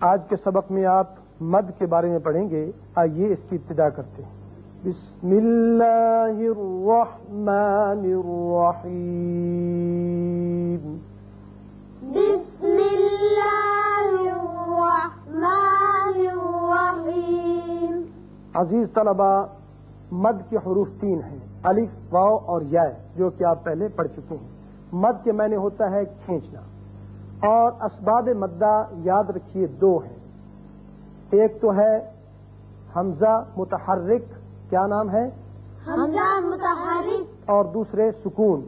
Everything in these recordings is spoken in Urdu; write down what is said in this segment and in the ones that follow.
آج کے سبق میں آپ مد کے بارے میں پڑھیں گے. آئیے اس کی ابتدا کرتے ہیں. بسم اللہ الرحمن الرحیم. بسم اللہ الرحمن الرحیم. عزیز طلبہ، مد کے حروف 3 ہیں، الف، واو اور یا، جو کہ آپ پہلے پڑھ چکے ہیں. مد کے معنی ہوتا ہے کھینچنا، اور اسباب مدہ یاد رکھیے 2 ہیں. ایک تو ہے حمزہ متحرک، کیا نام ہے؟ حمزہ متحرک. اور دوسرے سکون،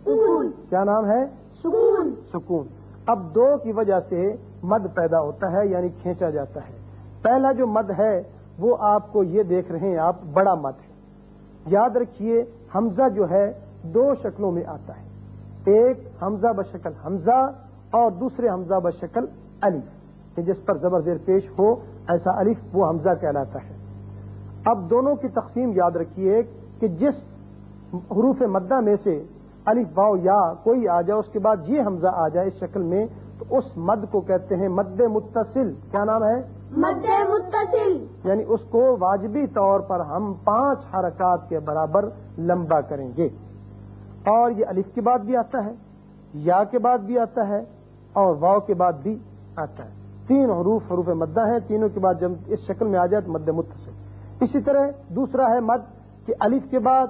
سکون. کیا نام ہے؟ سکون. سکون. اب 2 کی وجہ سے مد پیدا ہوتا ہے، یعنی کھینچا جاتا ہے. پہلا جو مد ہے وہ آپ کو یہ دیکھ رہے ہیں آپ، بڑا مد ہے. یاد رکھیے حمزہ جو ہے 2 شکلوں میں آتا ہے. ایک حمزہ بشکل حمزہ اور دوسرے حمزہ بشکل الف، جس پر زبر زیر پیش ہو ایسا الف، وہ حمزہ کہلاتا ہے. اب دونوں کی تقسیم یاد رکھیے کہ جس حروف مدہ میں سے الف، واو، یا کوئی آ جائے، اس کے بعد یہ حمزہ آ جائے اس شکل میں، تو اس مد کو کہتے ہیں مد متصل. کیا نام ہے؟ مد متصل. یعنی اس کو واجبی طور پر ہم 5 حرکات کے برابر لمبا کریں گے. اور یہ الف کے بعد بھی آتا ہے، یا کے بعد بھی آتا ہے، اور واو کے بعد بھی آتا ہے. 3 حروف مدہ ہیں، تینوں کے بعد جب اس شکل میں آ جائے تو مد متصل. اسی طرح دوسرا ہے مد کہ الف کے بعد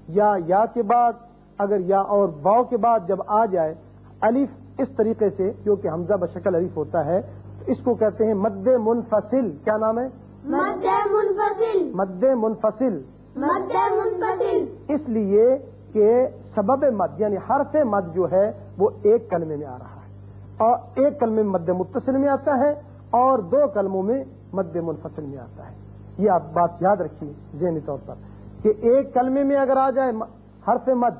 یا کے بعد، اگر یا اور واو کے بعد جب آ جائے الف اس طریقے سے، کیونکہ حمزہ بشکل الف ہوتا ہے، تو اس کو کہتے ہیں مد منفصل. کیا نام ہے؟ مد منفصل. مد منفصل. مد منفصل. اس لیے کہ سبب مد یعنی حرف مد جو ہے وہ ایک کلمے میں آ رہا ہے، اور ایک کلمے میں مد متصل میں آتا ہے اور 2 کلموں میں مد منفصل میں آتا ہے. یہ آپ بات یاد رکھیے ذہنی طور پر کہ ایک کلمے میں اگر آ جائے حرف مد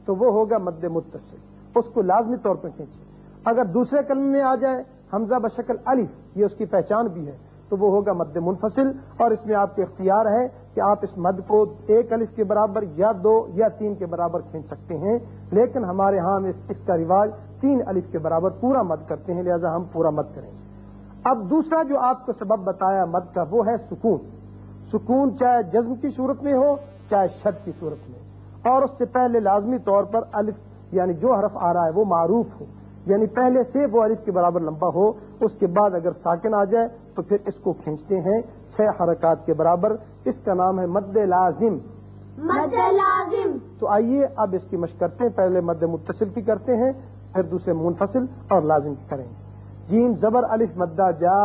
تو وہ ہوگا مد متصل، اس کو لازمی طور پر کھینچیں. اگر دوسرے کلمے میں آ جائے حمزہ بشکل الف، یہ اس کی پہچان بھی ہے، تو وہ ہوگا مد منفصل. اور اس میں آپ کے اختیار ہے کہ آپ اس مد کو 1 الف کے برابر یا 2 یا 3 کے برابر کھینچ سکتے ہیں، لیکن ہمارے ہاں اس کا رواج 3 الف کے برابر پورا مد کرتے ہیں، لہذا ہم پورا مد کریں گے. اب دوسرا جو آپ کو سبب بتایا مد کا وہ ہے سکون. سکون چاہے جزم کی صورت میں ہو چاہے شد کی صورت میں، اور اس سے پہلے لازمی طور پر الف یعنی جو حرف آ رہا ہے وہ معروف ہو، یعنی پہلے سے وہ الف کے برابر لمبا ہو. اس کے بعد اگر ساکن آ جائے تو پھر اس کو کھینچتے ہیں 6 حرکات کے برابر. اس کا نام ہے مد لازم. مد لازم. تو آئیے اب اس کی مشق کرتے ہیں. پہلے مد متصل کی کرتے ہیں، پھر دوسرے منفصل اور لازم کی کریں گے. جیم زبر الف مدہ جا.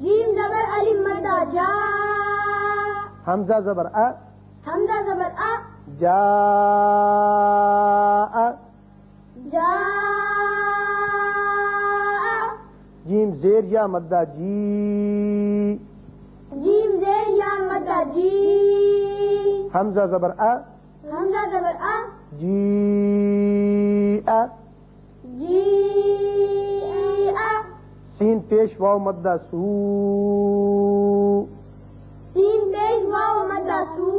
جیم زبر الف مدہ جا. حمزہ زبر ا. حمزہ زبر ا. جا. جا. جیم زیر یا مدہ جی. جیم زیر یا مدہ جی. حمزہ زبر ا. حمزہ زبر ا. جی ا. جی ا. سین پیش واو مدہ سو. سین پیش واو مدہ سو.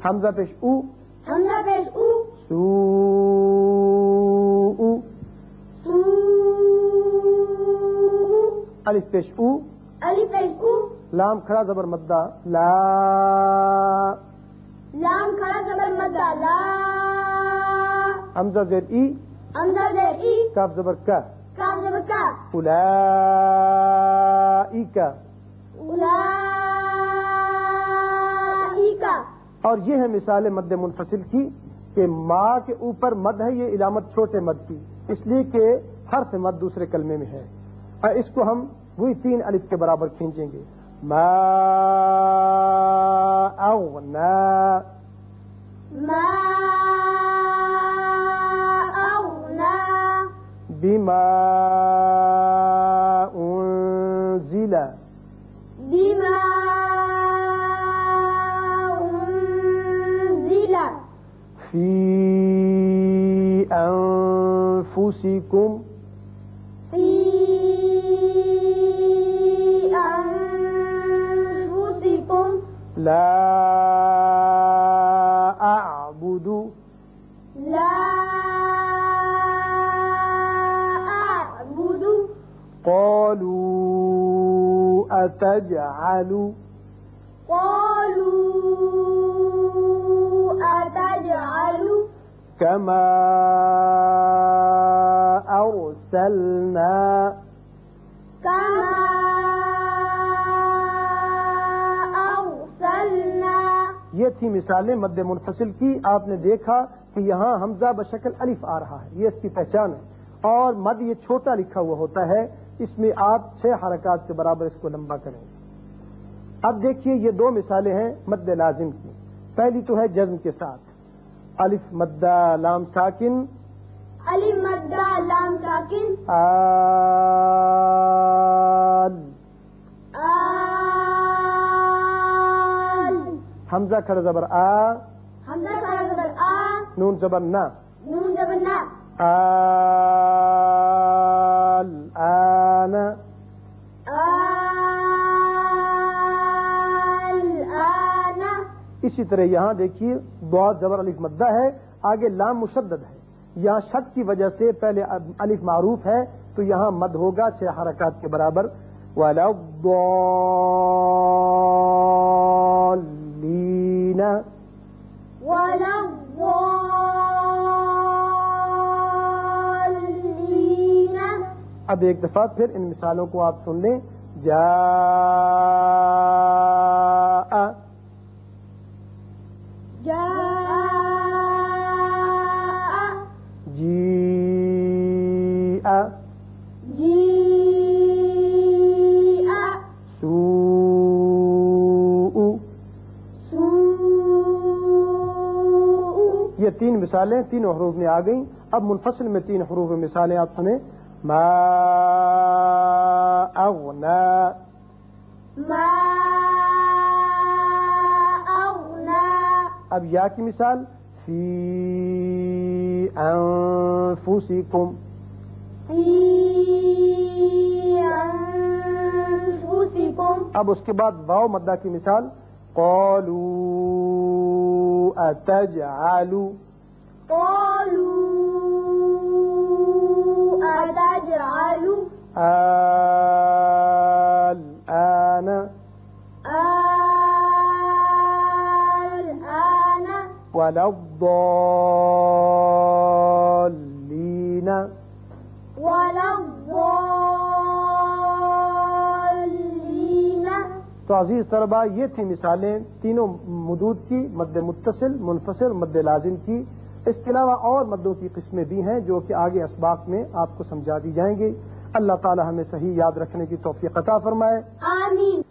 حمزہ پیش او. حمزہ پیش او. سو. سو. الف پیش او. الف پیش او. لام کھڑا زبر مدہ لا. لام کھڑا زبر مدہ لا. حمزہ زیر ای. حمزہ زیر ای. کاف زبر کا. کاف زبر کا. اولئک. اولئک. اور یہ ہے مثال مد منفصل کی کہ ما کے اوپر مد ہے، یہ علامت چھوٹے مد کی، اس لیے کہ حرف مد دوسرے کلمے میں ہے. اور اس کو ہم وہی 3 الف کے برابر کھینچیں گے. ما اغنا. ما اغنا. بما انزل. بما انزل. فی انفسکم. فی انفسکم. لا اعبد. لا اعبد. قالوا أتجعل كما أرسلنا یہ تھی مثالیں مد منفصل کی. آپ نے دیکھا کہ یہاں حمزہ بشکل الف آ رہا ہے، یہ اس کی پہچان ہے، اور مد یہ چھوٹا لکھا ہوا ہوتا ہے، اس میں آپ 6 حرکات کے برابر اس کو لمبا کریں. اب دیکھیے یہ 2 مثالیں ہیں مد لازم کی. پہلی تو ہے جزم کے ساتھ، الف مدہ لام ساکن آل، حمزہ کھڑا زبر آ، نون زبر نا، آل آن. اسی طرح یہاں دیکھیے ضاد زبر الف مدہ ہے، آگے لام مشدد ہے، یہاں شد کی وجہ سے پہلے الف معروف ہے تو یہاں مد ہوگا 6 حرکات کے برابر. وَلَا الضَّالِّينَ. اب ایک دفعہ پھر ان مثالوں کو آپ سن لیں. جاء جیء سوء. یہ 3 مثالیں تینوں حروف میں آ گئیں. اب منفصل میں 3 حروف میں مثالیں آپ سنیں. ما اغنا، اب یا کی مثال فی انفسکم، اب اس کے بعد واو مدہ کی مثال قالوا اتجعل، الآن ولا الضالين. تو عزیز طلباء یہ تھی مثالیں تینوں مدود کی، مد متصل، منفصل، مد لازم کی. اس کے علاوہ اور مدوں کی قسمیں بھی ہیں جو کہ آگے اسباق میں آپ کو سمجھا دی جائیں گی. اللہ تعالی ہمیں صحیح یاد رکھنے کی توفیق عطا فرمائے. آمین.